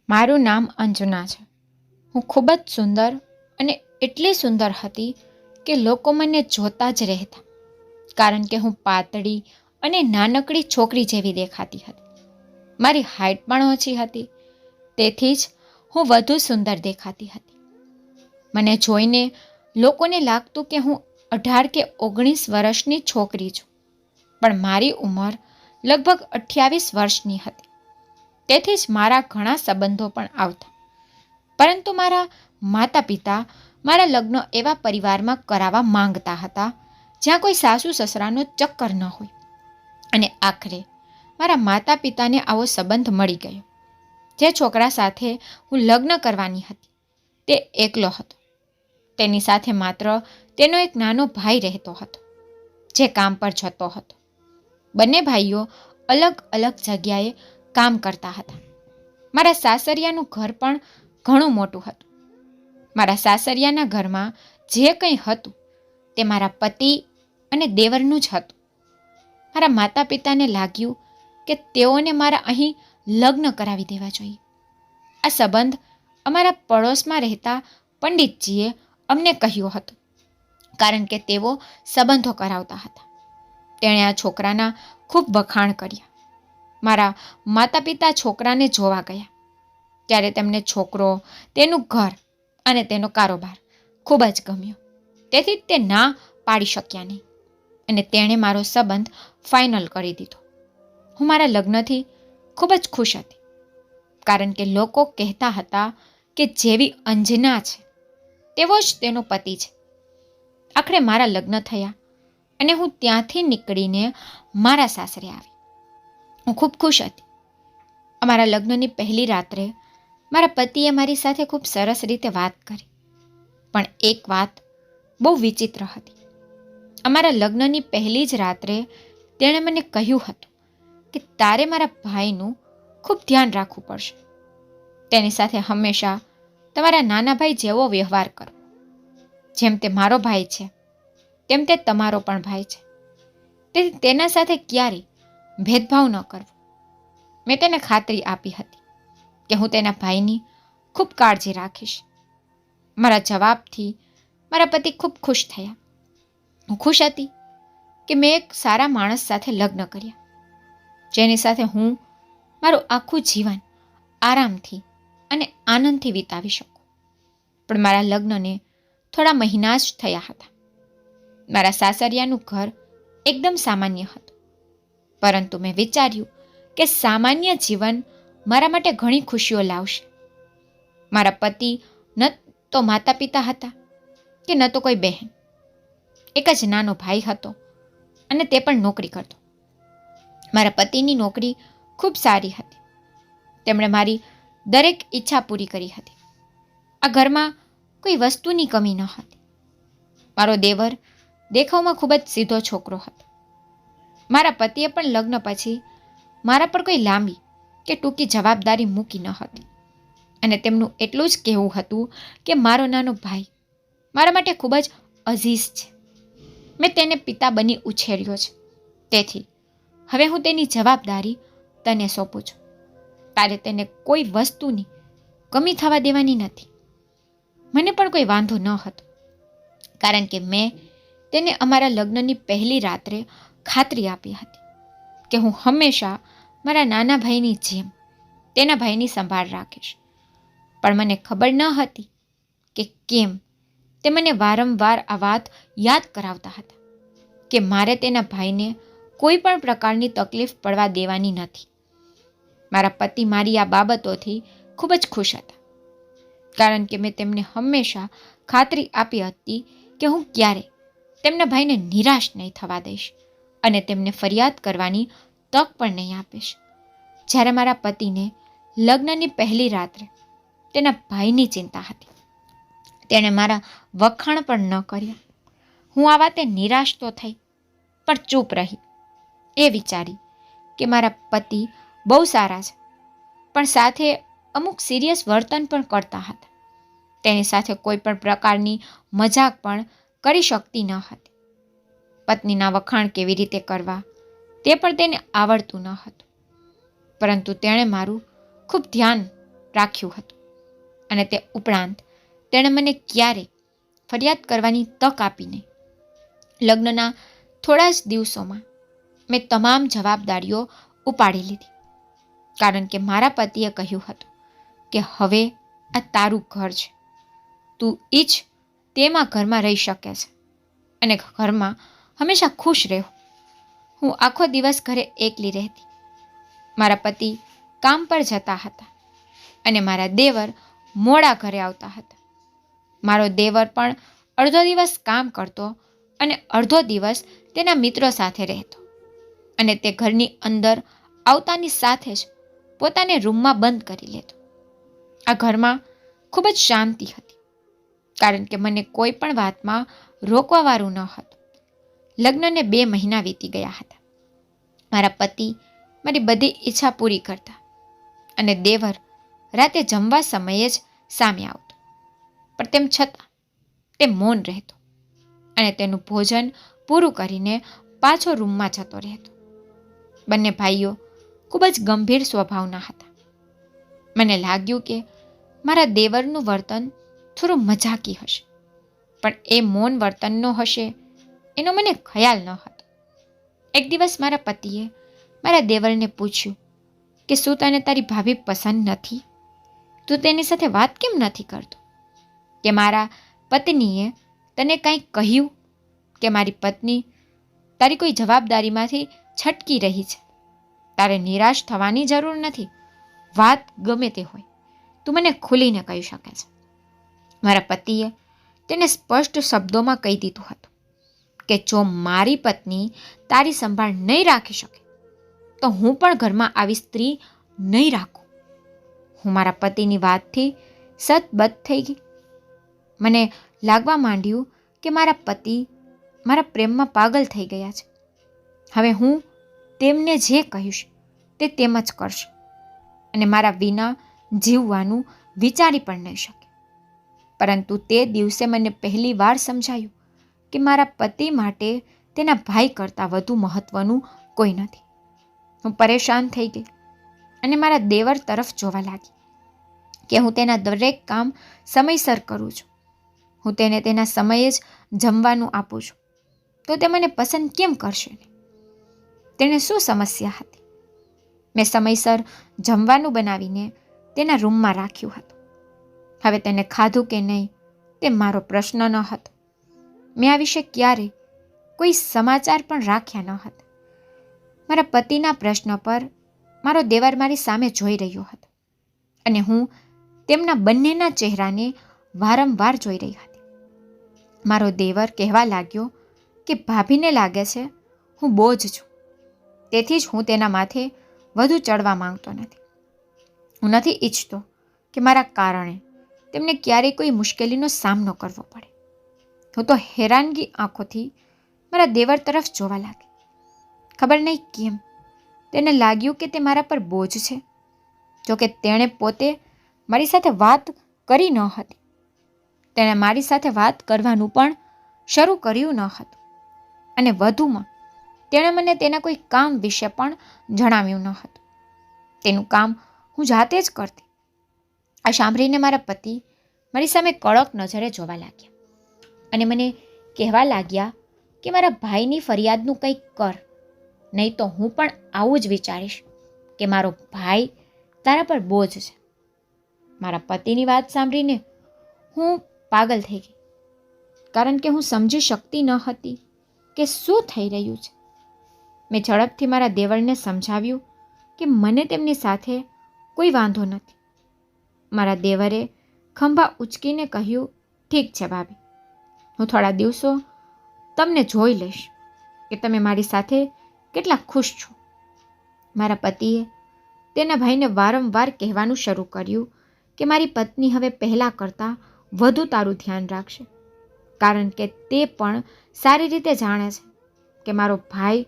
મારું નામ અંજના છે. હું ખૂબ જ સુંદર અને એટલી સુંદર હતી કે લોકો મને જોતા જ રહેતા, કારણ કે હું પાતળી અને નાનકડી છોકરી જેવી દેખાતી હતી. મારી હાઇટ પણ ઓછી હતી, તેથી જ હું વધુ સુંદર દેખાતી હતી. મને જોઈને લોકોને લાગતું કે હું 18 કે 19 વર્ષની છોકરી છું, પણ મારી ઉંમર લગભગ 28 વર્ષની હતી. તેથી જ મારા ઘણા સંબંધો પણ આવતા. પરંતુ મારા માતા પિતા મારા લગ્ન એવા પરિવારમાં કરાવવા માંગતા હતા જ્યાં કોઈ સાસુ સસરાનો ચક્કર ન હોય. અને આખરે મારા માતા પિતાને આવો સંબંધ મળી ગયો. જે છોકરા સાથે હું લગ્ન કરવાની હતી તે એકલો હતો. તેની સાથે માત્ર તેનો એક નાનો ભાઈ રહેતો હતો, જે કામ પર જતો હતો. બંને ભાઈઓ અલગ અલગ જગ્યાએ કામ કરતા હતા. મારા સાસરિયાનું ઘર પણ ઘણું મોટું હતું. મારા સાસરિયાના ઘરમાં જે કંઈ હતું તે મારા પતિ અને દેવરનું જ હતું. મારા માતા પિતાને લાગ્યું કે તેઓને મારા અહીં લગ્ન કરાવી દેવા જોઈએ. આ સંબંધ અમારા પડોશમાં રહેતા પંડિતજીએ અમને કહ્યું હતું, કારણ કે તેઓ સંબંધો કરાવતા હતા. તેણે આ છોકરાના ખૂબ વખાણ કર્યા. મારા માતા પિતા છોકરાને જોવા ગયા ત્યારે તેમને છોકરો, તેનું ઘર અને તેનો કારોબાર ખૂબ જ ગમ્યો. તેથી તે ના પાડી શક્યા નહીં અને તેણે મારો સંબંધ ફાઇનલ કરી દીધો. હું મારા લગ્નથી ખૂબ જ ખુશ હતી, કારણ કે લોકો કહેતા હતા કે જેવી અંજના છે તેવો જ તેનો પતિ છે. આખરે મારા લગ્ન થયા અને હું ત્યાંથી નીકળીને મારા સાસરે આવી. હું ખૂબ ખુશ હતી. અમારા લગ્નની પહેલી રાત્રે મારા પતિએ મારી સાથે ખૂબ સરસ રીતે વાત કરી. પણ એક વાત બહુ વિચિત્ર હતી. અમારા લગ્નની પહેલી જ રાત્રે તેણે મને કહ્યું હતું કે તારે મારા ભાઈનું ખૂબ ધ્યાન રાખવું પડશે. તેની સાથે હંમેશા તમારા નાના ભાઈ જેવો વ્યવહાર કરો. જેમ તે મારો ભાઈ છે તેમ તે તમારો પણ ભાઈ છે. તેથી તેના સાથે ક્યારેય ભેદભાવ ન કરવો. મેં તેને ખાતરી આપી હતી કે હું તેના ભાઈની ખૂબ કાળજી રાખીશ. મારા જવાબથી મારા પતિ ખૂબ ખુશ થયા. હું ખુશ હતી કે મેં એક સારા માણસ સાથે લગ્ન કર્યા, જેની સાથે હું મારું આખું જીવન આરામથી અને આનંદથી વિતાવી શકું. પણ મારા લગ્નને થોડા મહિના જ થયા હતા. મારા સાસરિયાનું ઘર એકદમ સામાન્ય હતું, પરંતુ મેં વિચાર્યું કે સામાન્ય જીવન મારા માટે ઘણી ખુશીઓ લાવશે. મારા પતિ ન તો માતા પિતા હતા કે ન તો કોઈ બહેન. એક જ નાનો ભાઈ હતો અને તે પણ નોકરી કરતો. મારા પતિની નોકરી ખૂબ સારી હતી. તેમણે મારી દરેક ઈચ્છા પૂરી કરી હતી. આ ઘરમાં કોઈ વસ્તુની કમી ન હતી. મારો દેવર દેખાવમાં ખૂબ જ સીધો છોકરો હતો. મારા પતિએ પણ લગ્ન પછી મારા પર કોઈ લાંબી કે ટૂંકી જવાબદારી મૂકી ન હતી અને તેમનું એટલું જ કહેવું હતું કે મારો નાનો ભાઈ મારા માટે ખૂબ જ અઝીઝ છે. મેં તેને પિતા બની ઉછેર્યો છે, તેથી હવે હું તેની જવાબદારી તને સોંપું છું. તારે તેને કોઈ વસ્તુની કમી થવા દેવાની નથી. મને પણ કોઈ વાંધો ન હતો, કારણ કે મેં તેને અમારા લગ્નની પહેલી રાત્રે ખાતરી આપી હતી કે હું હંમેશા મારા નાના ભાઈની જેમ તેના ભાઈની સંભાળ રાખીશ. પણ મને ખબર ન હતી કે કેમ તે મને વારંવાર આ વાત યાદ કરાવતા હતા કે મારે તેના ભાઈને કોઈ પણ પ્રકારની તકલીફ પડવા દેવાની નથી. મારા પતિ મારી આ બાબતોથી ખૂબ જ ખુશ હતા, કારણ કે મેં તેમને હંમેશા ખાતરી આપી હતી કે હું ક્યારે તેમના ભાઈને નિરાશ નહીં થવા દઈશ અને તેમને ફરિયાદ કરવાની તક પણ નહીં આપીશ. જ્યારે મારા પતિને લગ્નની પહેલી રાત્રે તેના ભાઈની ચિંતા હતી, તેણે મારા વખાણ પણ ન કર્યા. હું આ વાતે નિરાશ તો થઈ, પણ ચૂપ રહી. એ વિચારી કે મારા પતિ બહુ સારા છે, પણ સાથે અમુક સિરિયસ વર્તન પણ કરતા હતા. તેની સાથે કોઈ પણ પ્રકારની મજાક પણ કરી શકતી ન હતી. પત્નીના વખાણ કેવી રીતે કરવા તે પણ તેને આવડતું ન હતું. પરંતુ તેણે મારું ખૂબ ધ્યાન રાખ્યું હતું અને તે ઉપરાંત તેણે મને ક્યારેય ફરિયાદ કરવાની તક આપી નહીં. લગ્નના થોડા જ દિવસોમાં મેં તમામ જવાબદારીઓ ઉપાડી લીધી, કારણ કે મારા પતિએ કહ્યું હતું કે હવે આ તારું ઘર છે, તું ઈચ્છ તેમાં ઘરમાં રહી શકે છે અને ઘરમાં હંમેશા ખુશ રહેવું. હું આખો દિવસ ઘરે એકલી રહેતી. મારા પતિ કામ પર જતા હતા અને મારા દેવર મોડા ઘરે આવતા હતા. મારો દેવર પણ અડધો દિવસ કામ કરતો અને અડધો દિવસ તેના મિત્રો સાથે રહેતો અને તે ઘરની અંદર આવતાની સાથે જ પોતાને રૂમમાં બંધ કરી લેતો. આ ઘરમાં ખૂબ જ શાંતિ હતી, કારણ કે મને કોઈ પણ વાતમાં રોકવાવાળું ન હતું. લગ્નને 2 મહિના વીતી ગયા હતા. મારા પતિ મારી બધી ઈચ્છા પૂરી કરતા અને દેવર રાતે જમવા સમયે જ સામે આવતો, પણ તેમ છતાં તે મૌન રહેતો અને તેનું ભોજન પૂરું કરીને પાછો રૂમમાં જતો રહેતો. બંને ભાઈઓ ખૂબ જ ગંભીર સ્વભાવના હતા. મને લાગ્યું કે મારા દેવરનું વર્તન થોડું મજાકી હશે, પણ એ મૌન વર્તનનો હશે એનો મને ખ્યાલ ન હતો. એક દિવસ મારા પતિએ મારા દેવરને પૂછ્યું કે શું તને તારી ભાભી પસંદ નથી? તું તેની સાથે વાત કેમ નથી કરતો? કે મારા પત્નીએ તને કંઈક કહ્યું કે મારી પત્ની તારી કોઈ જવાબદારીમાંથી છટકી રહી છે? તારે નિરાશ થવાની જરૂર નથી. વાત ગમે તે હોય, તું મને ખુલીને કહી શકે છે. મારા પતિએ તેને સ્પષ્ટ શબ્દોમાં કહી દીધું હતું કે જો મારી પત્ની તારી સંભાળ નહીં રાખી શકે તો હું પણ ઘરમાં આવી સ્ત્રી નહીં રાખું. હું મારા પતિની વાતથી સતબદ્ધ થઈ ગઈ. મને લાગવા માંડ્યું કે મારા પતિ મારા પ્રેમમાં પાગલ થઈ ગયા છે. હવે હું તેમને જે કહીશ તે તેમ જ કરશે અને મારા વિના જીવવાનું વિચારી પણ નહીં શકે. પરંતુ તે દિવસે મને પહેલી વાર સમજાયું કે મારા પતિ માટે તેના ભાઈ કરતાં વધુ મહત્વનું કોઈ નથી. હું પરેશાન થઈ ગઈ અને મારા દેવર તરફ જોવા લાગી કે હું તેના દરેક કામ સમયસર કરું છું. હું તેને તેના સમયે જ જમવાનું આપું છું, તો તે મને પસંદ કેમ કરશે? તેને શું સમસ્યા હતી? મેં સમયસર જમવાનું બનાવીને તેના રૂમમાં રાખ્યું હતું. હવે તેને ખાધું કે નહીં તે મારો પ્રશ્ન ન હતો. મેં આ વિશે ક્યારેય કોઈ સમાચાર પણ રાખ્યા ન હતા. મારા પતિના પ્રશ્ન પર મારો દેવર મારી સામે જોઈ રહ્યો હતો અને હું તેમના બંનેના ચહેરાને વારંવાર જોઈ રહી હતી. મારો દેવર કહેવા લાગ્યો કે ભાભીને લાગે છે હું બોજ છું, તેથી જ હું તેના માથે વધુ ચડવા માંગતો નથી. હું નથી ઈચ્છતો કે મારા કારણે તેમને ક્યારેય કોઈ મુશ્કેલીનો સામનો કરવો પડે. હું તો હેરાનગી આંખોથી મારા દેવર તરફ જોવા લાગી. ખબર નહીં કેમ તેને લાગ્યું કે તે મારા પર બોજ છે. જોકે તેણે પોતે મારી સાથે વાત કરી ન હતી. તેણે મારી સાથે વાત કરવાનું પણ શરૂ કર્યું ન હતું અને વધુમાં તેણે મને તેના કોઈ કામ વિશે પણ જણાવ્યું ન હતું. તેનું કામ હું જાતે જ કરતી. આ સાંભળીને મારા પતિ મારી સામે કડક નજરે જોવા લાગ્યા અને મને કહેવા લાગ્યા કે મારા ભાઈની ફરિયાદનું કંઈક કર, નહીં તો હું પણ આવું જ વિચારીશ કે મારો ભાઈ તારા પર બોજ છે. મારા પતિની વાત સાંભળીને હું પાગલ થઈ ગઈ, કારણ કે હું સમજી શકતી ન હતી કે શું થઈ રહ્યું છે. મેં ઝડપથી મારા દેવરને સમજાવ્યું કે મને તેમની સાથે કોઈ વાંધો નથી. મારા દેવરે ખંભા ઉચકીને કહ્યું, ઠીક છે ભાભી, હું થોડા દિવસો તમને જોઈ લઈશ કે તમે મારી સાથે કેટલા ખુશ છો. મારા પતિએ તેના ભાઈને વારંવાર કહેવાનું શરૂ કર્યું કે મારી પત્ની હવે પહેલાં કરતાં વધુ તારું ધ્યાન રાખશે, કારણ કે તે પણ સારી રીતે જાણે છે કે મારો ભાઈ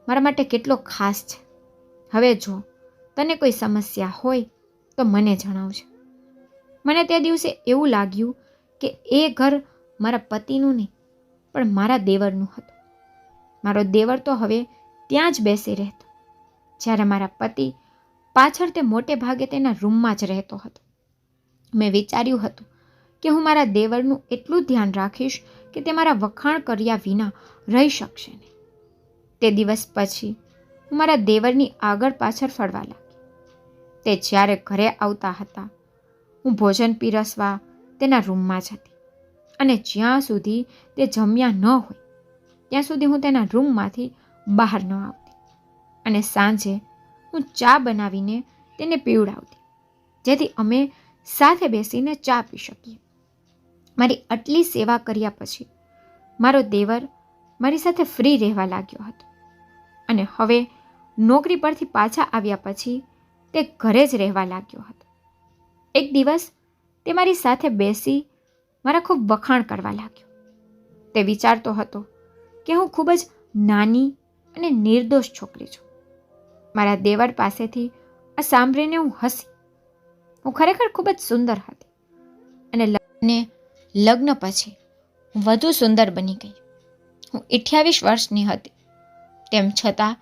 મારા માટે કેટલો ખાસ છે. હવે જો તને કોઈ સમસ્યા હોય તો મને જણાવજે. મને તે દિવસે એવું લાગ્યું કે એ ઘર મારા પતિનું નહીં પણ મારા દેવરનું હતું. મારો દેવર તો હવે ત્યાં જ બેસી રહેતો, જ્યારે મારા પતિ પાછળ તે મોટે ભાગે તેના રૂમમાં જ રહેતો હતો. મેં વિચાર્યું હતું કે હું મારા દેવરનું એટલું ધ્યાન રાખીશ કે તે મારા વખાણ કર્યા વિના રહી શકશે નહીં. તે દિવસ પછી હું મારા દેવરની આગળ પાછળ ફરવા લાગી. તે જ્યારે ઘરે આવતા હતા, હું ભોજન પીરસવા તેના રૂમમાં જતી, અને જ્યાં સુધી તે જમ્યા ન હોય ત્યાં સુધી હું તેના રૂમમાંથી બહાર ન આવતી. અને સાંજે હું ચા બનાવીને તેને પીવડાવતી, જેથી અમે સાથે બેસીને ચા પી શકીએ. મારી આટલી સેવા કર્યા પછી મારો દેવર મારી સાથે ફ્રી રહેવા લાગ્યો હતો, અને હવે નોકરી પરથી પાછા આવ્યા પછી તે ઘરે જ રહેવા લાગ્યો હતો. એક દિવસ તે મારી સાથે બેસી મારા ખૂબ વખાણ કરવા લાગ્યો. તે વિચારતો હતો કે હું ખૂબ જ નાની અને નિર્દોષ છોકરી છું. મારા દેવર પાસેથી આ સાંભળીને હું હસી. હું ખરેખર ખૂબ જ સુંદર હતી, અને લગ્ન પછી હું વધુ સુંદર બની ગઈ. હું 28 વર્ષની હતી, તેમ છતાં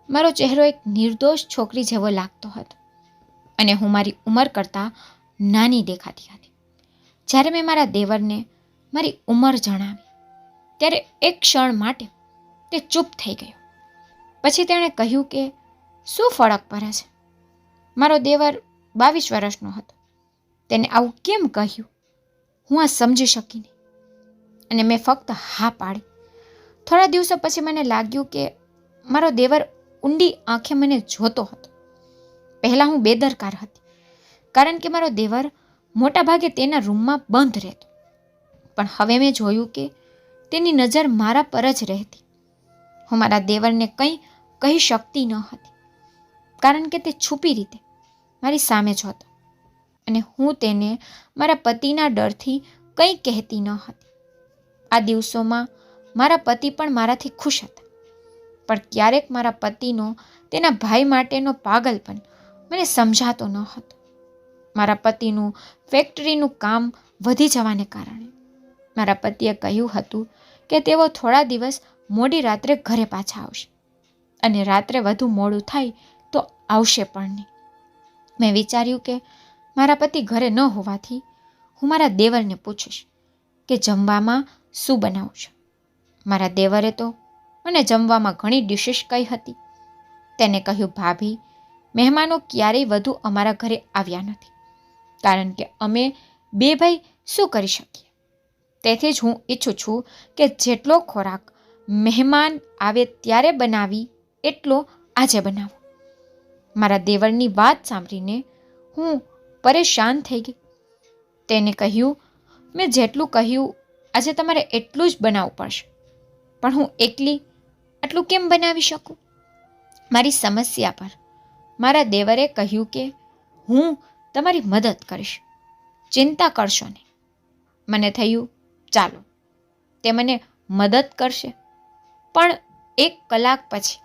મારો ચહેરો એક નિર્દોષ છોકરી જેવો લાગતો હતો, અને હું મારી ઉંમર કરતાં નાની દેખાતી હતી. જ્યારે મેં મારા દેવરને મારી ઉંમર જણાવી ત્યારે એક ક્ષણ માટે તે ચૂપ થઈ ગયો. પછી તેણે કહ્યું કે શું ફરક પડે છે? મારો દેવર 22 વર્ષનો હતો. તેને આવું કેમ કહ્યું? હું આ સમજી શકી નહીં, અને મેં ફક્ત હા પાડી. થોડા દિવસો પછી મને લાગ્યું કે મારો દેવર ઊંડી આંખે મને જોતો હતો. પહેલાં હું બેદરકાર હતી, કારણ કે મારો દેવર મોટાભાગે તેના રૂમમાં બંધ રહેતો. પણ હવે મેં જોયું કે તેની નજર મારા પર જ રહેતી. હું મારા દેવરને કંઈ કહી શકતી ન હતી, કારણ કે તે છુપી રીતે મારી સામે જોતો, અને હું તેને મારા પતિના ડરથી કંઈ કહેતી ન હતી. આ દિવસોમાં મારા પતિ પણ મારાથી ખુશ હતા, પણ ક્યારેક મારા પતિનો તેના ભાઈ માટેનો પાગલપન મને સમજાતો ન હતો. મારા પતિનું ફેક્ટરીનું કામ વધી જવાને કારણે મારા પતિએ કહ્યું હતું કે તેઓ થોડા દિવસ મોડી રાત્રે ઘરે પાછા આવશે, અને રાત્રે વધુ મોડું થાય તો આવશે પણ નહીં. મેં વિચાર્યું કે મારા પતિ ઘરે ન હોવાથી હું મારા દેવરને પૂછીશ કે જમવામાં શું બનાવું છું. મારા દેવરે તો મને જમવામાં ઘણી ડિશિસ કહી હતી. તેને કહ્યું, ભાભી, મહેમાનો ક્યારેય વધુ અમારા ઘરે આવ્યા નથી, કારણ કે અમે બે ભાઈ શું કરી શકીએ. તેથી જ હું ઈચ્છું છું કે જેટલો ખોરાક મહેમાન આવે ત્યારે બનાવી એટલો આજે બનાવો. મારા દેવરની વાત સાંભળીને હું પરેશાન થઈ ગઈ. તેને કહ્યું, મેં જેટલું કહ્યું આજે તમારે એટલું જ બનાવવું પડશે, પણ હું એકલી આટલું કેમ બનાવી શકું? મારી સમસ્યા પર મારા દેવરે કહ્યું કે હું તમારી મદદ કરીશ, ચિંતા કરશો નહીં. મને થયું, ચાલો, તે મને મદદ કરશે. પણ 1 કલાક પછી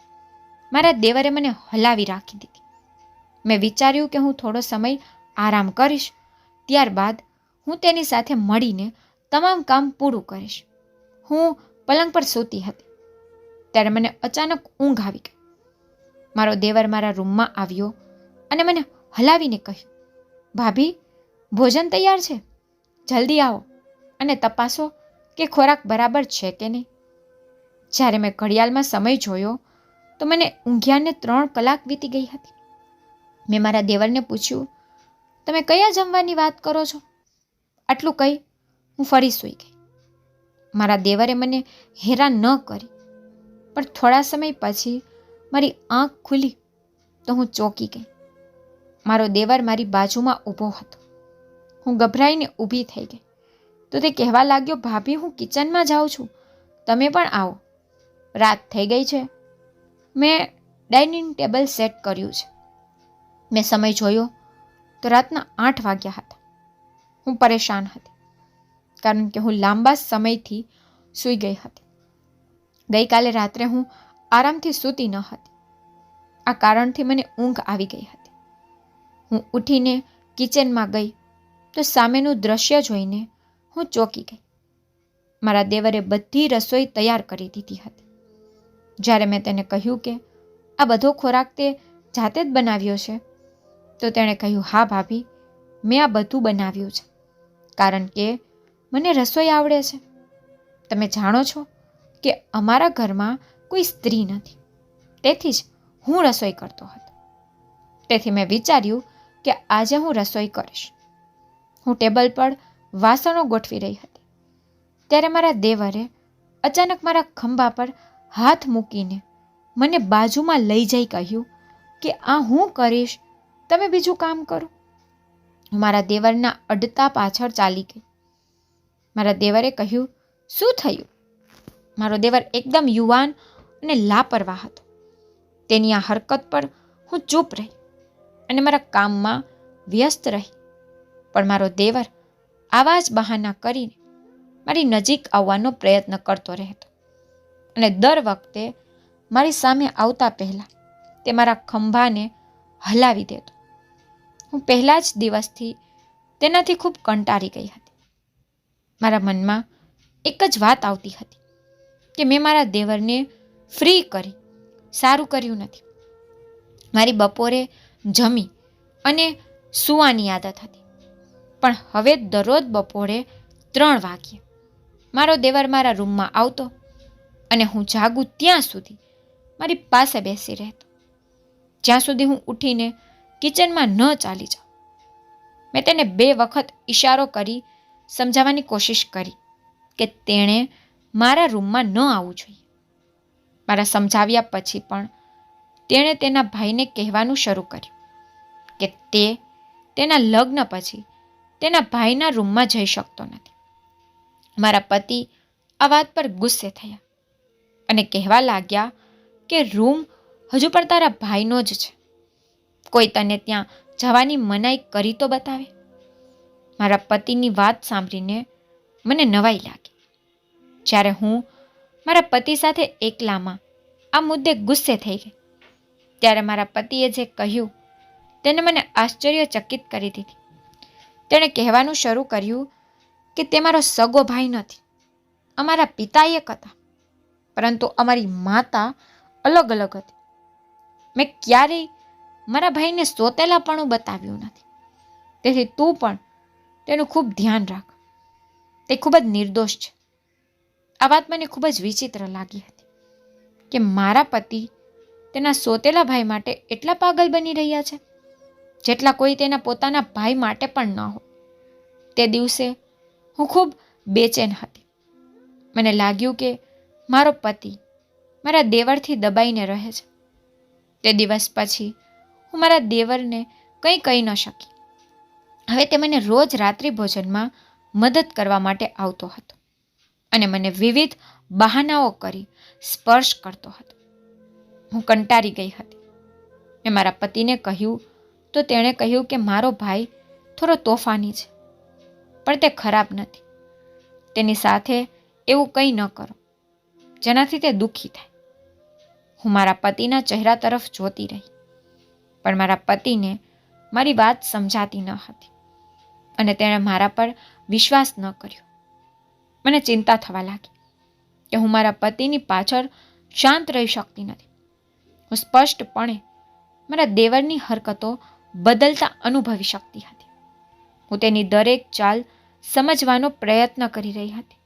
મારા દેવરે મને હલાવી રાખી દીધી. મેં વિચાર્યું કે હું થોડો સમય આરામ કરીશ, ત્યારબાદ હું તેની સાથે મળીને તમામ કામ પૂરું કરીશ. હું પલંગ પર સૂતી હતી ત્યારે મને અચાનક ઊંઘ આવી ગઈ. મારો દેવર મારા રૂમમાં આવ્યો અને મને હલાવીને કહ્યું, ભાભી, ભોજન તૈયાર છે, જલ્દી આવો અને તપાસો કે ખોરાક બરાબર છે કે નહીં. જ્યારે મેં ઘડિયાળમાં સમય જોયો તો મને ઊંઘ્યાને 3 કલાક વીતી ગઈ હતી. મેં મારા દેવરને પૂછ્યું, તમે કયા જમવાની વાત કરો છો? આટલું કહી હું ફરી સૂઈ ગઈ. મારા દેવરે મને હેરાન ન કરી, પણ થોડા સમય પછી મારી આંખ ખુલી તો હું ચોંકી ગઈ. મારો દેવર મારી બાજુમાં ઊભો હતો. હું ગભરાઈને ઊભી થઈ ગઈ તો તે કહેવા લાગ્યો, ભાભી, હું કિચનમાં જાઉં છું, તમે પણ આવો, રાત થઈ ગઈ છે. મેં ડાઇનિંગ ટેબલ સેટ કર્યું છે. મેં સમય જોયો તો રાતના 8 વાગ્યા હતા. હું પરેશાન હતી, કારણ કે હું લાંબા સમયથી સૂઈ ગઈ હતી. ગઈકાલે રાત્રે હું આરામથી સૂતી ન હતી. આ કારણથી મને ઊંઘ આવી ગઈ હતી. હું ઉઠીને કિચનમાં ગઈ તો સામેનું દ્રશ્ય જોઈને હું ચોંકી ગઈ. મારા દેવરે બધી રસોઈ તૈયાર કરી દીધી હતી. જ્યારે મેં તેને કહ્યું કે આ બધો ખોરાક તે જાતે જ બનાવ્યો છે તો તેણે કહ્યું, હા ભાભી, મેં આ બધું બનાવ્યું છે કારણ કે મને રસોઈ આવડે છે. તમે જાણો છો કે અમારા ઘરમાં કોઈ સ્ત્રી નથી, તેથી જ હું રસોઈ કરતો હતો. તેથી મેં વિચાર્યું કે આજે હું રસોઈ કરીશ. હું ટેબલ પર વાસણો ગોઠવી રહી હતી ત્યારે મારા દેવરે અચાનક મારા ખંભા પર હાથ મૂકીને મને બાજુમાં લઈ જઈ કહ્યું કે આ હું કરીશ, તમે બીજું કામ કરો. હું મારા દેવરના અડતા પાછળ ચાલી ગઈ. મારા દેવરે કહ્યું, શું થયું? મારો દેવર એકદમ યુવાન અને લાપરવાહ હતો. તેની આ હરકત પર હું ચૂપ રહી અને મારા કામમાં વ્યસ્ત રહી. પણ મારો દેવર આવા જ બહાના કરીને મારી નજીક આવવાનો પ્રયત્ન કરતો રહેતો અને દર વખતે મારી સામે આવતા પહેલાં તે મારા ખંભાને હલાવી દેતો. હું પહેલા જ દિવસથી તેનાથી ખૂબ કંટાળી ગઈ હતી. મારા મનમાં એક જ વાત આવતી હતી કે મેં મારા દેવરને ફ્રી કરી સારું કર્યું નથી. મારી બપોરે જમી અને સૂવાની આદત હતી, પણ હવે દરરોજ બપોરે 3 વાગ્યે મારો દેવર મારા રૂમમાં આવતો અને હું જાગું ત્યાં સુધી મારી પાસે બેસી રહેતો, જ્યાં સુધી હું ઉઠીને કિચનમાં ન ચાલી જાઉં. મેં તેને 2 વખત ઈશારો કરી સમજાવવાની કોશિશ કરી કે તેણે મારા રૂમમાં ન આવવું જોઈએ. મારા સમજાવ્યા પછી પણ તેણે તેના ભાઈને કહેવાનું શરૂ કર્યું કે તે તેના લગ્ન પછી તેના ભાઈના રૂમમાં જઈ શકતો નથી. મારા પતિ આ વાત પર ગુસ્સે થયા અને કહેવા લાગ્યા કે રૂમ હજુ પણ તારા ભાઈનો જ છે. કોઈ તને ત્યાં જવાની મનાઈ કરી તો બતાવે. મારા પતિની વાત સાંભળીને મને નવાઈ લાગી. જ્યારે હું મારા પતિ સાથે એકલામાં આ મુદ્દે ગુસ્સે થઈ ગઈ ત્યારે મારા પતિએ જે કહ્યું તેને મને આશ્ચર્યચકિત કરી દીધી. તેણે કહેવાનું શરૂ કર્યું કે તે મારો સગો ભાઈ નથી. અમારા પિતા એક હતા, પરંતુ અમારી માતા અલગ અલગ હતી. મેં ક્યારેય મારા ભાઈને સોતેલાપણું બતાવ્યું નથી. તેથી તું પણ તેનું ખૂબ ધ્યાન રાખ. તે ખૂબ જ નિર્દોષ છે. આ વાત મને ખૂબ જ વિચિત્ર લાગી હતી કે મારા પતિ તેના સોતેલા ભાઈ માટે એટલા પાગલ બની રહ્યા છે જેટલા કોઈ તેના પોતાના ભાઈ માટે પણ ન હોય. તે દિવસે હું ખૂબ બેચેન હતી. મને લાગ્યું કે મારો પતિ મારા દેવરથી દબાઈને રહે છે. તે દિવસ પછી હું મારા દેવરને કંઈ કહી ન શકી. હવે તે મને રોજ રાત્રિ ભોજનમાં મદદ કરવા માટે આવતો હતો અને મને વિવિધ બહાનાઓ કરી સ્પર્શ કરતો હતો. હું કંટાળી ગઈ હતી. મેં મારા પતિને કહ્યું તો તેણે કહ્યું કે મારો ભાઈ થોડો તોફાની છે, પણ તે ખરાબ નથી. તેની સાથે એવું કંઈ ન કરો જેનાથી તે દુઃખી થાય. હું મારા પતિના ચહેરા તરફ જોતી રહી, પણ મારા પતિને મારી વાત સમજાતી ન હતી અને તેણે મારા પર વિશ્વાસ ન કર્યો. મને ચિંતા થવા લાગી કે હું મારા પતિની પાછળ શાંત રહી શકતી નથી. હું સ્પષ્ટપણે મારા દેવરની હરકતો બદલતા અનુભવી શકતી હતી. હું તેની દરેક ચાલ સમજવાનો પ્રયત્ન કરી રહી હતી.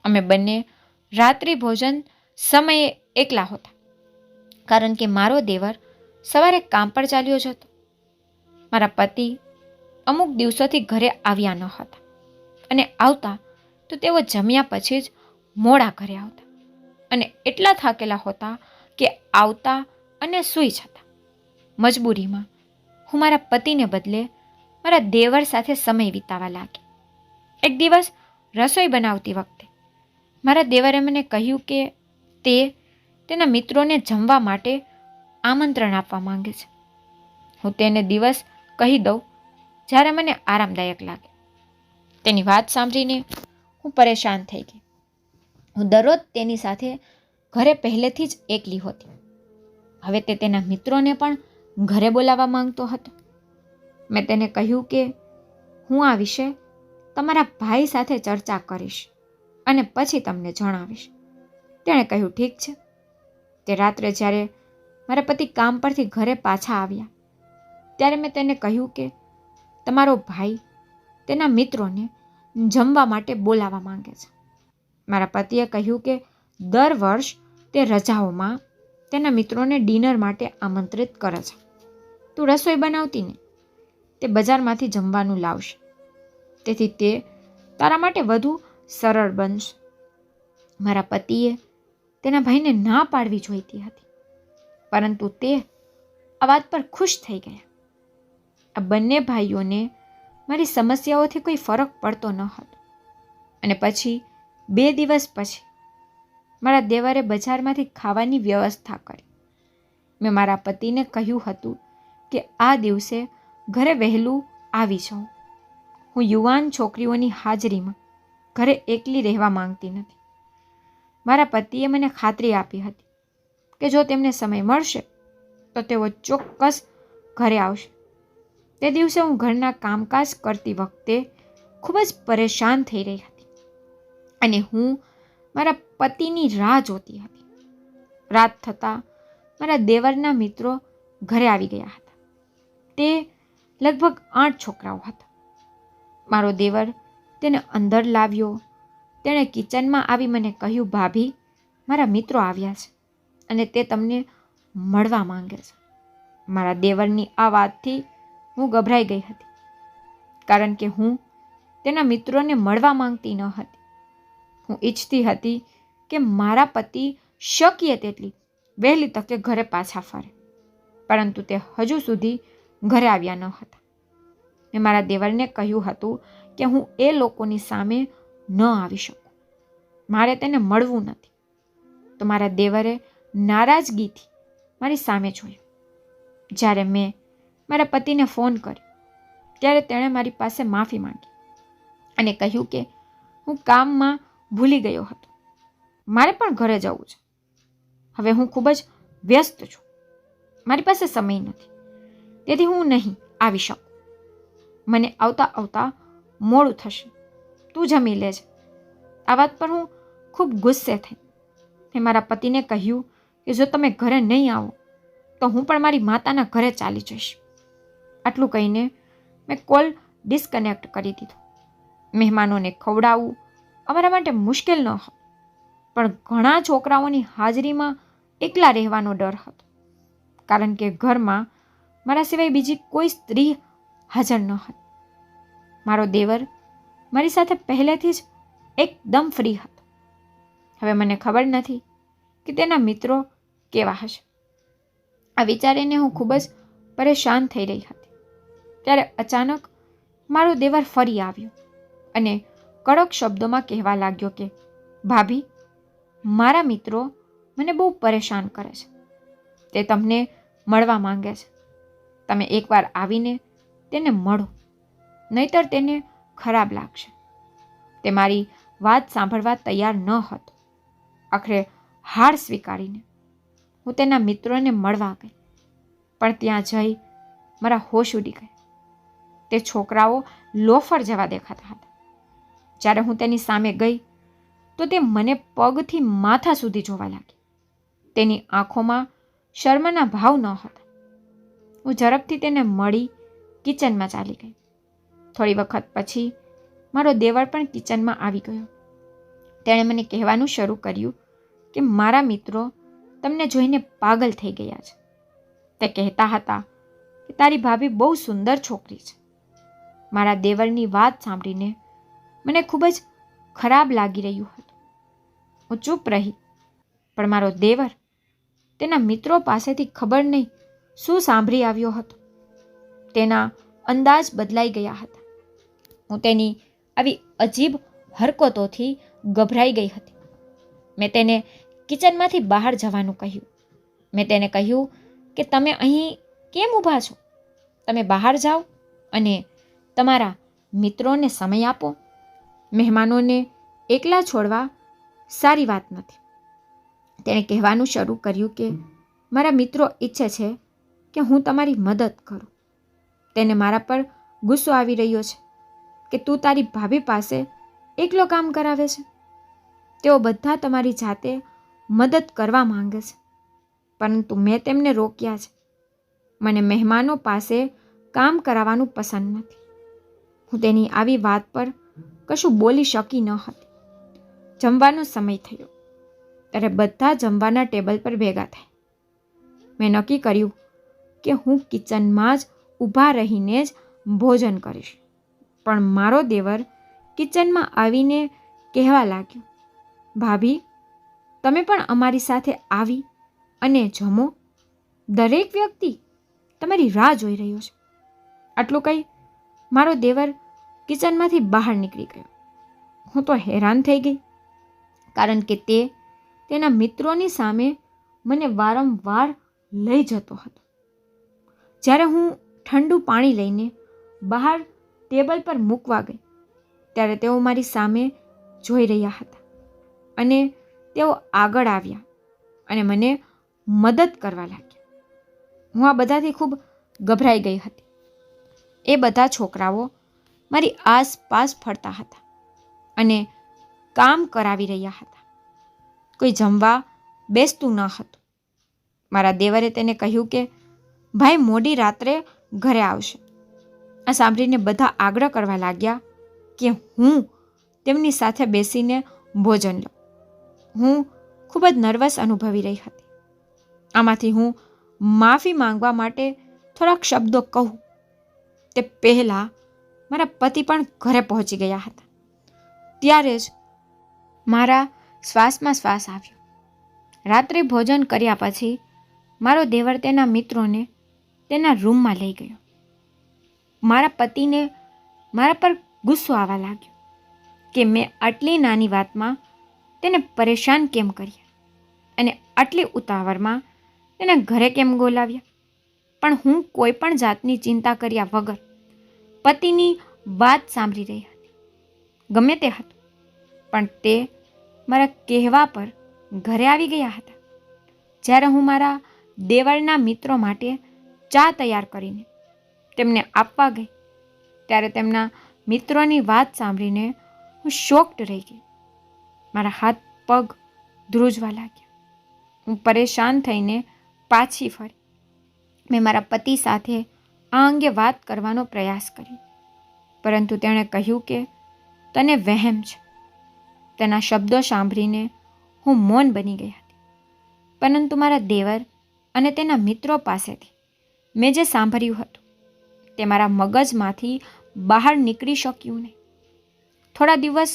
અમે બંને રાત્રિ ભોજન સમયે એકલા હતા કારણ કે મારો દેવર સવારે કામ પર ચાલ્યો જતો. મારા પતિ અમુક દિવસોથી ઘરે આવ્યા ન હતા અને આવતા તો તેઓ જમ્યા પછી જ મોડા ઘરે આવતા અને એટલા થાકેલા હતા કે આવતા અને સૂઈ જતા. મજબૂરીમાં હું મારા પતિને બદલે મારા દેવર સાથે સમય વિતાવવા લાગી. એક દિવસ રસોઈ બનાવતી વખતે મારા દેવરે મને કહ્યું કે તે તેના મિત્રોને જમવા માટે આમંત્રણ આપવા માંગે છે. હું તેને દિવસ કહી દઉં જ્યારે મને આરામદાયક લાગે. તેની વાત સાંભળીને હું પરેશાન થઈ ગઈ. હું દરરોજ તેની સાથે ઘરે પહેલેથી જ એકલી હોતી. હવે તે તેના મિત્રોને પણ ઘરે બોલાવવા માંગતો હતો. મેં તેને કહ્યું કે હું આ વિશે તમારા ભાઈ સાથે ચર્ચા કરીશ અને પછી તમને જણાવીશ. તેણે કહ્યું ઠીક છે. તે રાત્રે જ્યારે મારા પતિ કામ પરથી ઘરે પાછા આવ્યા ત્યારે મેં તેને કહ્યું કે તમારો ભાઈ તેના મિત્રોને જમવા માટે બોલાવવા માંગે છે. મારા પતિએ કહ્યું કે દર વર્ષ તે રજાઓમાં તેના મિત્રોને ડિનર માટે આમંત્રિત કરે છે. તું રસોઈ બનાવતી ને, તે બજારમાંથી જમવાનું લાવશે, તેથી તે તારા માટે વધુ સરળ બનશે. મારા પતિએ તેના ભાઈને ના પાડવી જોઈતી હતી, પરંતુ તે આ વાત પર ખુશ થઈ ગયા. આ બંને ભાઈઓને મારી સમસ્યાઓથી કોઈ ફરક પડતો ન હતો. અને પછી 2 દિવસ પછી મારા દેવરે બજારમાંથી ખાવાની વ્યવસ્થા કરી. મેં મારા પતિને કહ્યું હતું કે આ દિવસે ઘરે વહેલું આવી જાઉં. હું યુવાન છોકરીઓની હાજરીમાં ઘરે એકલી રહેવા માંગતી નથી. મારા પતિએ મને ખાતરી આપી હતી કે જો તેમને સમય મળશે તો તેઓ ચોક્કસ ઘરે આવશે. તે દિવસે હું ઘરના કામકાજ કરતી વખતે ખૂબ જ પરેશાન થઈ રહી હતી અને હું મારા પતિની રાહ જોતી હતી. રાત થતાં મારા દેવરના મિત્રો ઘરે આવી ગયા હતા. તે લગભગ 8 છોકરાઓ હતા. મારો દેવર તેને અંદર લાવ્યો. તેણે કિચનમાં આવી મને કહ્યું, ભાભી, મારા મિત્રો આવ્યા છે અને તે તમને મળવા માંગે છે. મારા દેવરની આ વાતથી હું ગભરાઈ ગઈ હતી, કારણ કે હું તેના મિત્રોને મળવા માંગતી ન હતી. હું ઈચ્છતી હતી કે મારા પતિ શક્ય તેટલી વહેલી તકે ઘરે પાછા ફરે, પરંતુ તે હજુ સુધી ઘરે આવ્યા ન હતા. મેં મારા દેવરને કહ્યું હતું કે હું એ લોકોની સામે ન આવી શકું, મારે તેને મળવું નથી. તો મારા દેવરે નારાજગીથી મારી સામે જોયું. જ્યારે મેં મારા પતિને ફોન કર્યો ત્યારે તેણે મારી પાસે માફી માંગી અને કહ્યું કે હું કામમાં ભૂલી ગયો હતો, મારે પણ ઘરે જવું છે. હવે હું ખૂબ જ વ્યસ્ત છું, મારી પાસે સમય નથી, તેથી હું નહીં આવી શકું. મને આવતા આવતા મોડું થશે, તું જમી લેજે. આ વાત પર હું ખૂબ ગુસ્સે થઈ. મેં મારા પતિને કહ્યું કે જો તમે ઘરે નહીં આવો તો હું પણ મારી માતાના ઘરે ચાલી જઈશ. આટલું કહીને મેં કોલ ડિસ્કનેક્ટ કરી દીધો. મહેમાનોને ખવડાવવું અમારા માટે મુશ્કેલ ન હતું, પણ ઘણા છોકરાઓની હાજરીમાં એકલા રહેવાનો ડર હતો, કારણ કે ઘરમાં મારા સિવાય બીજી કોઈ સ્ત્રી હાજર ન હતી. મારો દેવર મારી સાથે પહેલેથી જ એકદમ ફ્રી હતો. હવે મને ખબર નથી કે તેના મિત્રો કેવા હશે. આ વિચારીને હું ખૂબ જ પરેશાન થઈ રહી હતી. ત્યારે અચાનક મારો દેવર ફરી આવ્યો અને કડક શબ્દોમાં કહેવા લાગ્યો કે ભાભી, મારા મિત્રો મને બહુ પરેશાન કરે છે. તે તમને મળવા માંગે છે. તમે એકવાર આવીને તેને મળો, નહીતર તેને ખરાબ લાગશે. તે મારી વાત સાંભળવા તૈયાર ન હતો. આખરે હાર સ્વીકારીને હું તેના મિત્રોને મળવા ગઈ, પણ ત્યાં જઈ મારા હોશ ઉડી ગયા. તે છોકરાઓ લોફર જેવા દેખાતા હતા. જ્યારે હું તેની સામે ગઈ તો તે મને પગથી માથા સુધી જોવા લાગી. તેની આંખોમાં શર્મના ભાવ ન હતા. હું ઝડપથી તેને મળી કિચનમાં ચાલી ગઈ. થોડી વખત પછી મારો દેવર પણ કિચનમાં આવી ગયો. તેણે મને કહેવાનું શરૂ કર્યું કે મારા મિત્રો તમને જોઈને પાગલ થઈ ગયા છે. તે કહેતા હતા કે તારી ભાભી બહુ સુંદર છોકરી છે. મારા દેવરની વાત સાંભળીને મને ખૂબ જ ખરાબ લાગી રહ્યું હતું. હું ચૂપ રહી, પણ મારો દેવર તેના મિત્રો પાસેથી ખબર નહીં શું સાંભળી આવ્યો હતો. તેના અંદાજ બદલાઈ ગયા હતા. હું તેની આવી અજીબ હરકતોથી ગભરાઈ ગઈ હતી. મેં તેને કિચનમાંથી બહાર જવાનું કહ્યું. મેં તેને કહ્યું કે તમે અહીં કેમ ઊભા છો? તમે બહાર જાઓ અને તમારા મિત્રોને સમય આપો. મહેમાનોને એકલા છોડવા સારી વાત નથી. તેણે કહેવાનું શરૂ કર્યું કે મારા મિત્રો ઈચ્છે છે કે હું તમારી મદદ કરું. તેને મારા પર ગુસ્સો આવી રહ્યો છે કે તું તારી ભાભી પાસે એકલો કામ કરાવે છે. તેઓ બધા તમારી જાતે મદદ કરવા માંગે છે, પરંતુ મેં તેમને રોક્યા છે. મને મહેમાનો પાસે કામ કરાવવાનું પસંદ નથી. હું તેની આવી વાત પર કશું બોલી શકી ન હતી. જમવાનો સમય થયો ત્યારે બધા જમવાના ટેબલ પર ભેગા થાય. મેં નક્કી કર્યું કે હું કિચનમાં જ ઊભા રહીને જ ભોજન કરીશ. પણ મારો દેવર કિચનમાં આવીને કહેવા લાગ્યો, ભાભી, તમે પણ અમારી સાથે આવી અને જમો. દરેક વ્યક્તિ તમારી રાહ જોઈ રહ્યો છે. આટલું કહી મારો દેવર કિચનમાંથી બહાર નીકળી ગયો. હું તો હેરાન થઈ ગઈ, કારણ કે તે તેના મિત્રોની સામે મને વારંવાર લઈ જતો હતો. જ્યારે હું ઠંડુ પાણી લઈને બહાર ટેબલ પર મૂકવા ગઈ ત્યારે તેઓ મારી સામે જોઈ રહ્યા હતા અને તેઓ આગળ આવ્યા અને મને મદદ કરવા લાગ્યા. હું આ બધાથી ખૂબ ગભરાઈ ગઈ હતી. એ બધા છોકરાઓ મારી આસપાસ ફરતા હતા અને કામ કરાવી રહ્યા હતા. કોઈ જમવા બેસતું ન હતું. મારા દેવરે તેને કહ્યું કે ભાઈ મોડી રાત્રે ઘરે આવશે. આ સાંભળીને બધા આગ્રહ કરવા લાગ્યા કે હું તેમની સાથે બેસીને ભોજન લઉં. હું ખૂબ જ નર્વસ અનુભવી રહી હતી. આમાંથી હું માફી માંગવા માટે થોડાક શબ્દો કહું તે પહેલાં મારા પતિ પણ ઘરે પહોંચી ગયા હતા. ત્યારે જ મારા શ્વાસમાં શ્વાસ આવ્યો. રાત્રે ભોજન કર્યા પછી મારો દેવર તેના મિત્રોને તેના રૂમમાં લઈ ગયો. મારા પતિને મારા પર ગુસ્સો આવવા લાગ્યો કે મેં આટલી નાની વાતમાં તેને પરેશાન કેમ કર્યા અને આટલી ઉતાવળમાં તેને ઘરે કેમ બોલાવ્યા. પણ હું કોઈ પણ જાતની ચિંતા કર્યા વગર પતિની વાત સાંભળી રહી હતી. ગમે તે હતું, પણ તે મારા કહેવા પર ઘરે આવી ગયા હતા. જ્યારે હું મારા દેવરના મિત્રો માટે ચા તૈયાર કરીને તેમને આપવા ગઈ ત્યારે તેમના મિત્રોની વાત સાંભળીને હું શોક્ડ રહી ગઈ. મારા હાથ પગ ધ્રુજવા લાગ્યા. હું પરેશાન થઈને પાછી ફરી. મેં મારા પતિ સાથે આ અંગે વાત કરવાનો પ્રયાસ કર્યો, પરંતુ તેણે કહ્યું કે તને વહેમ છે. તેના શબ્દો સાંભળીને હું મૌન બની ગઈ હતી. પરંતુ મારા દેવર અને તેના મિત્રો પાસેથી મેં જે સાંભળ્યું હતું તે મારા મગજમાંથી બહાર નીકળી શક્યું નહીં. થોડા દિવસ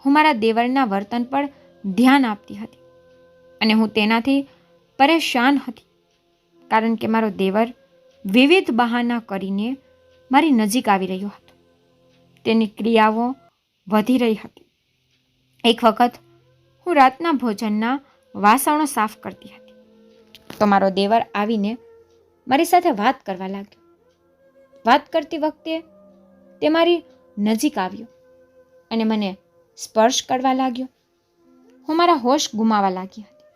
હું મારા દેવરના વર્તન પર ધ્યાન આપતી હતી અને હું તેનાથી પરેશાન હતી, કારણ કે મારો દેવર વિવિધ બહાના કરીને મારી નજીક આવી રહ્યો હતો. તેની ક્રિયાઓ વધી રહી હતી. એક વખત હું રાતના ભોજનના વાસણો સાફ કરતી હતી તો મારો દેવર આવીને મારી સાથે વાત કરવા લાગ્યો. વાત કરતી વખતે તે મારી નજીક આવ્યો અને મને સ્પર્શ કરવા લાગ્યો. હું મારા હોશ ગુમાવવા લાગી હતી.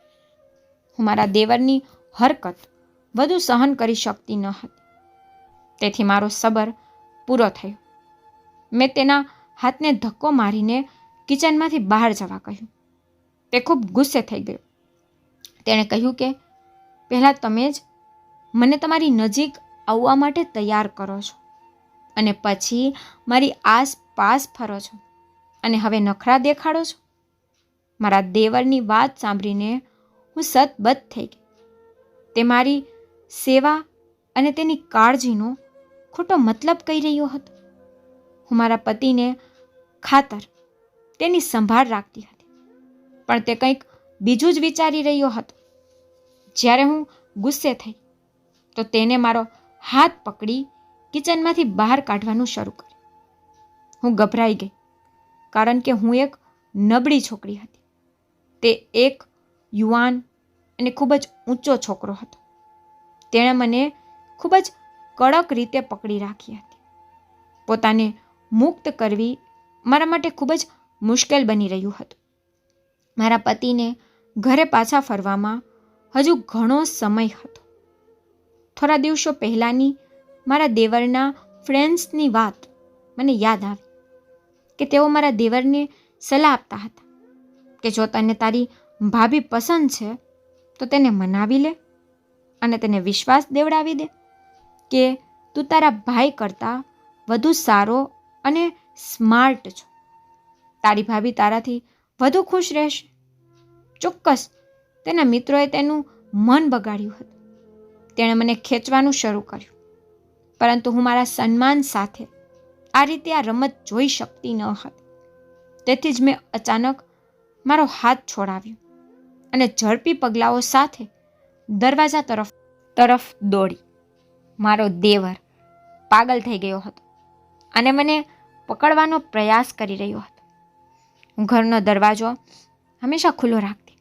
હું મારા દેવરની હરકત વધુ સહન કરી શકતી ન હતી. તેથી મારો સબર પૂરો થયો. મેં તેના હાથને ધક્કો મારીને કિચનમાંથી બહાર જવા કહ્યું. તે ખૂબ ગુસ્સે થઈ ગયો. તેણે કહ્યું કે પહેલાં તમે જ મને તમારી નજીક આવવા માટે તૈયાર કરો છો અને પછી મારી આસપાસ ફરો છો અને હવે નખરા દેખાડો છો. મારા દેવરની વાત સાંભળીને હું સતબત થઈ ગઈ. તે મારી સેવા અને તેની કાળજીનો ખોટો મતલબ કહી રહ્યો હતો. હું મારા પતિને ખાતર તેની સંભાળ રાખતી હતી, પણ તે કંઈક બીજું જ વિચારી રહ્યો હતો. જ્યારે હું ગુસ્સે થઈ તો તેને મારો હાથ પકડી કિચનમાંથી બહાર કાઢવાનું શરૂ કર્યું. હું ગભરાઈ ગઈ, કારણ કે હું એક નબળી છોકરી હતી. તે એક યુવાન અને ખૂબ જ ઊંચો છોકરો હતો. તેણે મને ખૂબ જ કડક રીતે પકડી રાખી હતી. પોતાને મુક્ત કરવી મારા માટે ખૂબ જ મુશ્કેલ બની રહ્યું હતું. મારા પતિને ઘરે પાછા ફરવામાં હજુ ઘણો સમય હતો. થોડા દિવસો પહેલાંની મારા દેવરના ફ્રેન્ડ્સની વાત મને યાદ આવી કે તેઓ મારા દેવરને સલાહ આપતા હતા કે જો તને તારી ભાભી પસંદ છે તો તેને મનાવી લે અને તેને વિશ્વાસ દેવડાવી દે કે તું તારા ભાઈ કરતાં વધુ સારો અને સ્માર્ટ છો. તારી ભાભી તારાથી વધુ ખુશ રહેશે. ચોક્કસ તેના મિત્રોએ તેનું મન બગાડ્યું હતું. તેણે મને ખેંચવાનું શરૂ કર્યું, પરંતુ હું મારા સન્માન સાથે આ રીતે આ રમત જોઈ શકતી ન હતી. તેથી જ મેં અચાનક મારો હાથ છોડાવ્યો અને ઝડપી પગલાઓ સાથે દરવાજા તરફ દોડી. મારો દેવર પાગલ થઈ ગયો હતો અને મને પકડવાનો પ્રયાસ કરી રહ્યો હતો. હું ઘરનો દરવાજો હંમેશા ખુલ્લો રાખતી,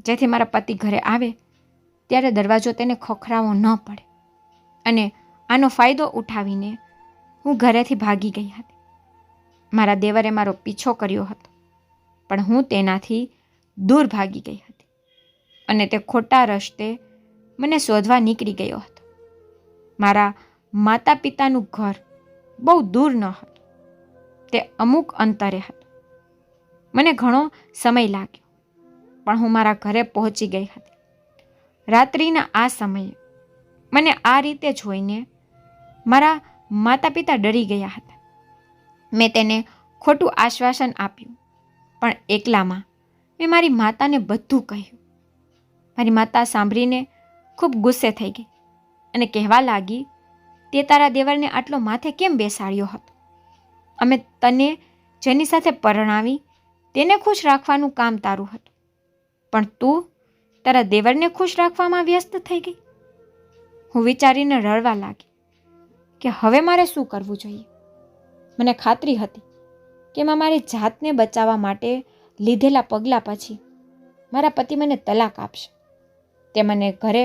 જેથી મારા પતિ ઘરે આવે ત્યારે દરવાજો તેને ખખડાવવો ન પડે. અને આનો ફાયદો ઉઠાવીને હું ઘરેથી ભાગી ગઈ હતી. મારા દેવરે મારો પીછો કર્યો હતો, પણ હું તેનાથી દૂર ભાગી ગઈ હતી અને તે ખોટા રસ્તે મને શોધવા નીકળી ગયો હતો. મારા માતા પિતાનું ઘર બહુ દૂર ન હતું, તે અમુક અંતરે હતું. મને ઘણો સમય લાગ્યો, પણ હું મારા ઘરે પહોંચી ગઈ હતી. રાત્રિના આ સમયે મને આ રીતે જોઈને મારા માતા પિતા ડરી ગયા હતા. મેં તેને ખોટું આશ્વાસન આપ્યું, પણ એકલામાં મેં મારી માતાને બધું કહ્યું. મારી માતા સાંભળીને ખૂબ ગુસ્સે થઈ ગઈ અને કહેવા લાગી, તે તારા દેવરને આટલો માથે કેમ બેસાડ્યો હતો? અમે તને જેની સાથે પરણાવી તેને ખુશ રાખવાનું કામ તારું હતું, પણ તું તારા દેવરને ખુશ રાખવામાં વ્યસ્ત થઈ ગઈ. હું વિચારીને રડવા લાગી કે હવે મારે શું કરવું જોઈએ. મને ખાતરી હતી કે મેં મારી જાતને બચાવવા માટે લીધેલા પગલાં પછી મારા પતિ મને તલાક આપશે. તે મને ઘરે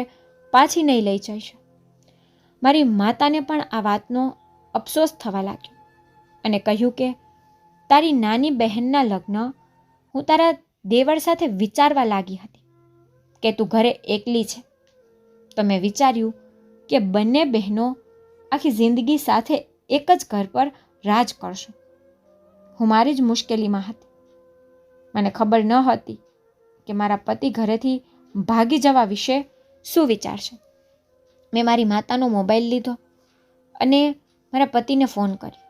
પાછી નહીં લઈ જશે. મારી માતાને પણ આ વાતનો અફસોસ થવા લાગ્યો અને કહ્યું કે તારી નાની બહેનના લગ્ન હું તારા દેવર સાથે વિચારવા લાગી હતી કે તું ઘરે એકલી છે, તો મેં વિચાર્યું કે બંને બહેનો આખી જિંદગી સાથે એક જ ઘર પર રાજ કરશું. હું મારી જ મુશ્કેલીમાં હતી. મને ખબર ન હતી કે મારા પતિ ઘરેથી ભાગી જવા વિશે શું વિચારશે. મેં મારી માતાનો મોબાઈલ લીધો અને મારા પતિને ફોન કર્યો.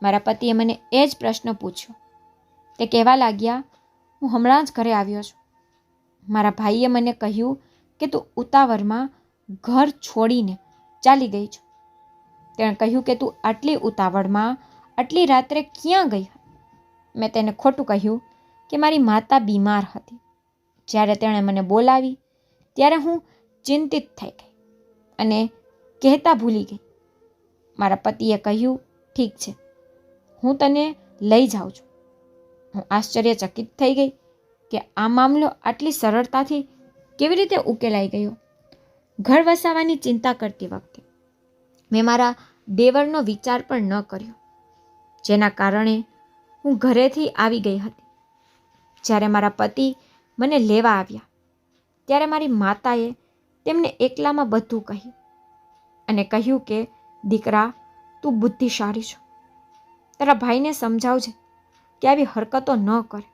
મારા પતિએ મને એ જ પ્રશ્ન પૂછ્યો. તે કહેવા લાગ્યા, હું હમણાં જ ઘરે આવ્યો છું. મારા ભાઈએ મને કહ્યું કે તું ઉતાવળમાં ઘર છોડીને ચાલી ગઈ છું. તેણે કહ્યું કે તું આટલી ઉતાવળમાં આટલી રાત્રે ક્યાં ગઈ? મેં તેને ખોટું કહ્યું કે મારી માતા બીમાર હતી. જ્યારે તેણે મને બોલાવી ત્યારે હું ચિંતિત થઈ ગઈ અને કહેતા ભૂલી ગઈ. મારા પતિએ કહ્યું, ઠીક છે, હું તને લઈ જાઉં છું. હું આશ્ચર્યચકિત થઈ ગઈ કે આ મામલો આટલી સરળતાથી કેવી રીતે ઉકેલાઈ ગયો. ઘર વસાવવાની ચિંતા કરતી વખતે મેં મારા દેવરનો વિચાર પણ ન કર્યો, જેના કારણે હું ઘરેથી આવી ગઈ હતી. જ્યારે મારા પતિ મને લેવા આવ્યા ત્યારે મારી માતાએ તેમને એકલામાં બધું કહ્યું અને કહ્યું કે દીકરા, તું બુદ્ધિશાળી છો. તારા ભાઈને સમજાવજે કે આવી હરકતો ન કરે.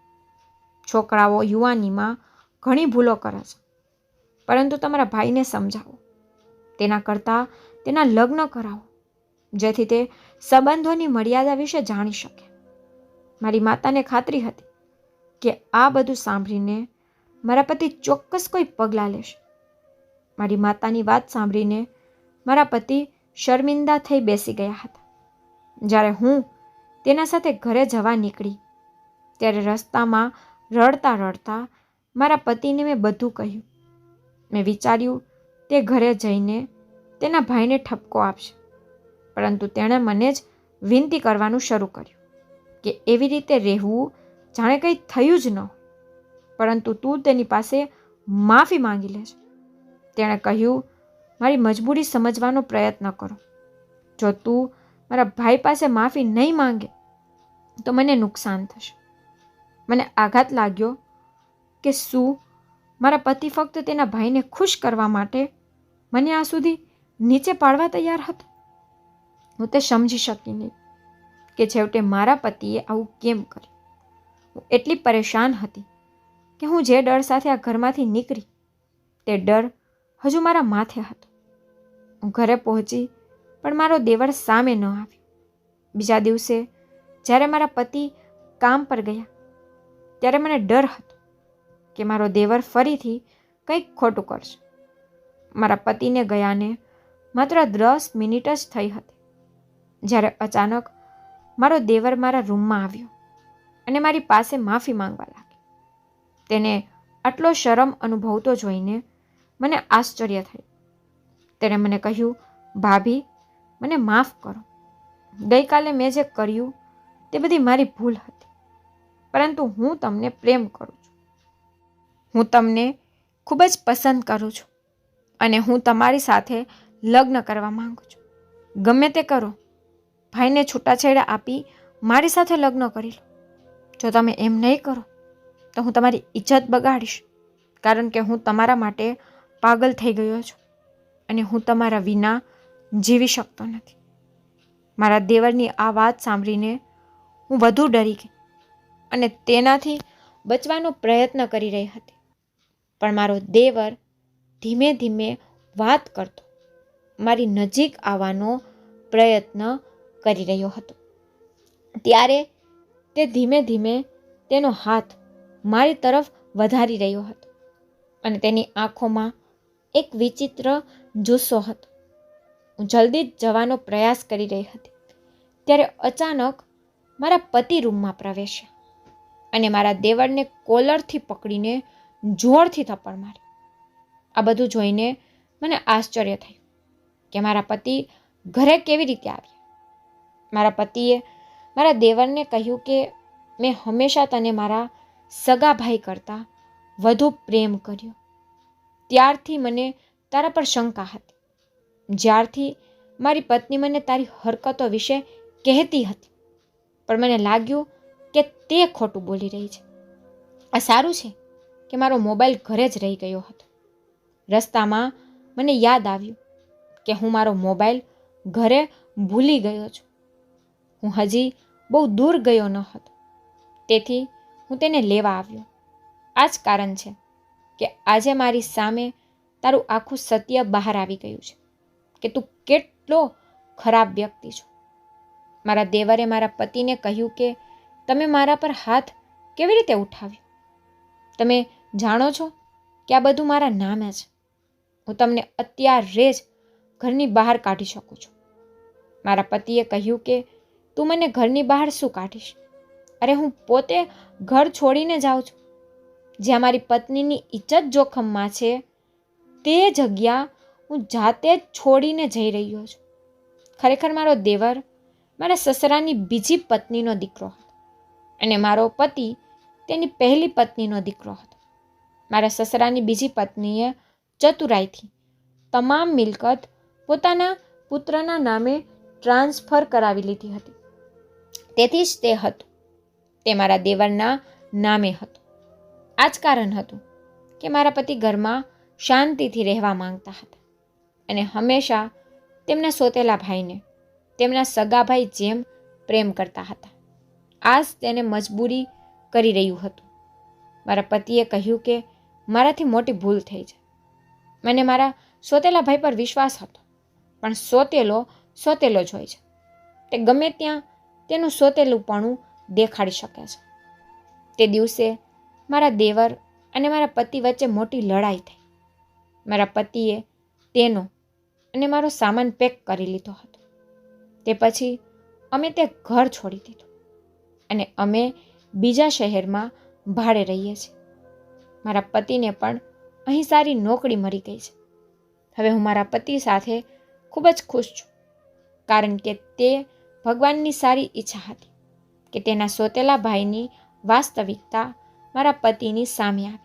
છોકરાઓ યુવાનીમાં ઘણી ભૂલો કરે છે, પરંતુ તમારા ભાઈને સમજાવો. તેના કરતાં તેના લગ્ન કરાવો, જેથી તે સંબંધોની મર્યાદા વિશે જાણી શકે. મારી માતાને ખાતરી હતી કે આ બધું સાંભળીને મારા પતિ ચોક્કસ કોઈ પગલાં લેશે. મારી માતાની વાત સાંભળીને મારા પતિ શર્મિંદા થઈ બેસી ગયા હતા. જ્યારે હું તેના સાથે ઘરે જવા નીકળી ત્યારે રસ્તામાં રડતા રડતા મારા પતિને મેં બધું કહ્યું. મેં વિચાર્યું તે ઘરે જઈને તેના ભાઈને ઠપકો આપશે, પરંતુ તેણે મને જ વિનંતી કરવાનું શરૂ કર્યું કે એવી રીતે રહેવું જાણે કંઈ થયું જ ન હોય, પરંતુ તું તેની પાસે માફી માંગી લેશે. તેણે કહ્યું, મારી મજબૂરી સમજવાનો પ્રયત્ન કરો. જો તું મારા ભાઈ પાસે માફી નહીં માંગે તો મને નુકસાન થશે. મને આઘાત લાગ્યો કે શું મારા પતિ ફક્ત તેના ભાઈને ખુશ કરવા માટે મને આ સુધી નીચે પાડવા તૈયાર હતો. હું તે સમજી શકી નહીં કે છેવટે મારા પતિએ આવું કેમ કર્યું. હું એટલી પરેશાન હતી કે હું જે ડર સાથે આ ઘરમાંથી નીકળી તે ડર હજુ મારા માથે હતો. હું ઘરે પહોંચી પણ મારો દેવર સામે ન આવ્યો. બીજા દિવસે જ્યારે મારા પતિ કામ પર ગયા ત્યારે મને ડર હતો કે મારો દેવર ફરીથી કંઈક ખોટું કરશે. મારા પતિને ગયાને માત્ર 10 મિનિટ જ થઈ હતી જ્યારે અચાનક મારો દેવર મારા રૂમમાં આવ્યો અને મારી પાસે માફી માંગવા લાગ્યો. તેને આટલો શરમ અનુભવતો જોઈને મને આશ્ચર્ય થયું. તેણે મને કહ્યું, ભાભી, મને માફ કરો. ગઈકાલે મેં જે કર્યું તે બધી મારી ભૂલ હતી, પરંતુ હું તમને પ્રેમ કરું છું. હું તમને ખૂબ જ પસંદ કરું છું અને હું તમારી સાથે લગ્ન કરવા માંગુ છું. ગમે તે કરો, ભાઈને છૂટાછેડા આપી મારી સાથે લગ્ન કરી લો. જો તમે એમ નહીં કરો તો હું તમારી ઇજ્જત બગાડીશ, કારણ કે હું તમારા માટે પાગલ થઈ ગયો છું અને હું તમારા વિના જીવી શકતો નથી. મારા દેવરની આ વાત સાંભળીને હું વધુ ડરી ગઈ અને તેનાથી બચવાનો પ્રયત્ન કરી રહી હતી. પણ મારો દેવર ધીમે ધીમે વાત કરતો મારી નજીક આવવાનો પ્રયત્ન કરી રહ્યો હતો. ત્યારે તે ધીમે ધીમે તેનો હાથ મારી તરફ વધારી રહ્યો હતો અને તેની આંખોમાં એક વિચિત્ર જુસ્સો હતો. હું જલ્દી જ જવાનો પ્રયાસ કરી રહી હતી ત્યારે અચાનક મારા પતિ રૂમમાં પ્રવેશ્યા અને મારા દેવરને કોલરથી પકડીને જોરથી થપ્પડ માર્યો. આ બધું જોઈને મને આશ્ચર્ય થયું કે મારા પતિ ઘરે કેવી રીતે આવ્યા. મારા પતિએ મારા દેવરને કહ્યું કે મેં હંમેશા તને મારા સગા ભાઈ કરતાં વધુ પ્રેમ કર્યો. ત્યારથી મને તારા પર શંકા હતી. જ્યારથી મારી પત્ની મને તારી હરકતો વિશે કહેતી હતી, પણ મને લાગ્યું કે તે ખોટું બોલી રહી છે. આ સારું છે કે મારો મોબાઈલ ઘરે જ રહી ગયો હતો. રસ્તામાં મને યાદ આવ્યું કે હું મારો મોબાઈલ ઘરે ભૂલી ગયો છું. હું હજી બહુ દૂર ગયો ન હતો, તેથી હું તેને લેવા આવ્યો. આ જ કારણ છે કે આજે મારી સામે તારું આખું સત્ય બહાર આવી ગયું છે કે તું કેટલો ખરાબ વ્યક્તિ છો. મારા દેવરે મારા પતિને કહ્યું કે તમે મારા પર હાથ કેવી રીતે ઉઠાવ્યો? તમે જાણો છો કે આ બધું મારા નામે છે. હું તમને અત્યારે જ ઘરની બહાર કાઢી શકું છું. મારા પતિએ કહ્યું કે તું મને ઘરની બહાર શું કાઢીશ? અરે હું પોતે ઘર છોડીને જાઉં છું. જ્યાં મારી પત્નીની ઇજ્જત જોખમમાં છે તે જગ્યા હું જાતે જ છોડીને જઈ રહ્યો છું. ખરેખર મારો દેવર મારા સસરાની બીજી પત્નીનો દીકરો હતો અને મારો પતિ તેની પહેલી પત્નીનો દીકરો હતો. મારા સસરાની બીજી પત્નીએ ચતુરાઈથી તમામ મિલકત પોતાના પુત્રના નામે ટ્રાન્સફર કરાવી લીધી હતી. તેથી જ તે હતું તે મારા દેવરના નામે હતું. આ જ કારણ હતું કે મારા પતિ ઘરમાં શાંતિથી રહેવા માંગતા હતા અને હંમેશા તેમના સોતેલા ભાઈને તેમના સગા ભાઈ જેમ પ્રેમ કરતા હતા. આ જ તેને મજબૂરી કરી રહ્યું હતું. મારા પતિએ કહ્યું કે મારાથી મોટી ભૂલ થઈ છે. મને મારા સોતેલા ભાઈ પર વિશ્વાસ હતો, પણ સોતેલો જ હોય છે. તે ગમે ત્યાં તેનું સોતેલુંપણું દેખાડી શકે છે. તે દિવસે મારા દેવર અને મારા પતિ વચ્ચે મોટી લડાઈ થઈ. મારા પતિએ તેનો અને મારો સામાન પેક કરી લીધો હતો. તે પછી અમે તે ઘર છોડી દીધું અને અમે બીજા શહેરમાં ભાડે રહીએ છીએ. મારા પતિને પણ અહીં સારી નોકરી મળી ગઈ છે. હવે હું મારા પતિ સાથે ખૂબ જ ખુશ છું, કારણ કે તે ભગવાનની સારી ઈચ્છા હતી કે તેના સોતેલા ભાઈની વાસ્તવિકતા મારા પતિની સામે આવી.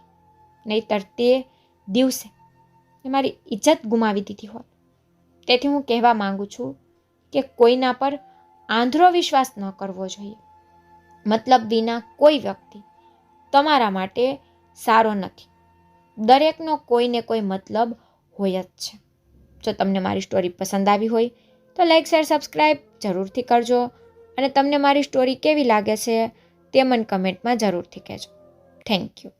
નહીંતર તે દિવસે મારી ઇજ્જત ગુમાવી દીધી હોત. તેથી હું કહેવા માંગુ છું કે કોઈના પર આંધળો વિશ્વાસ ન કરવો જોઈએ. મતલબ વિના કોઈ વ્યક્તિ તમારા માટે સારો નથી. દરેકનો કોઈને કોઈ મતલબ હોય જ છે. જો તમને મારી સ્ટોરી પસંદ આવી હોય તો લાઈક, શેર, સબસ્ક્રાઈબ જરૂરથી કરજો અને તમને મારી સ્ટોરી કેવી લાગે છે તે મને કમેન્ટમાં જરૂરથી કહેજો. Thank you.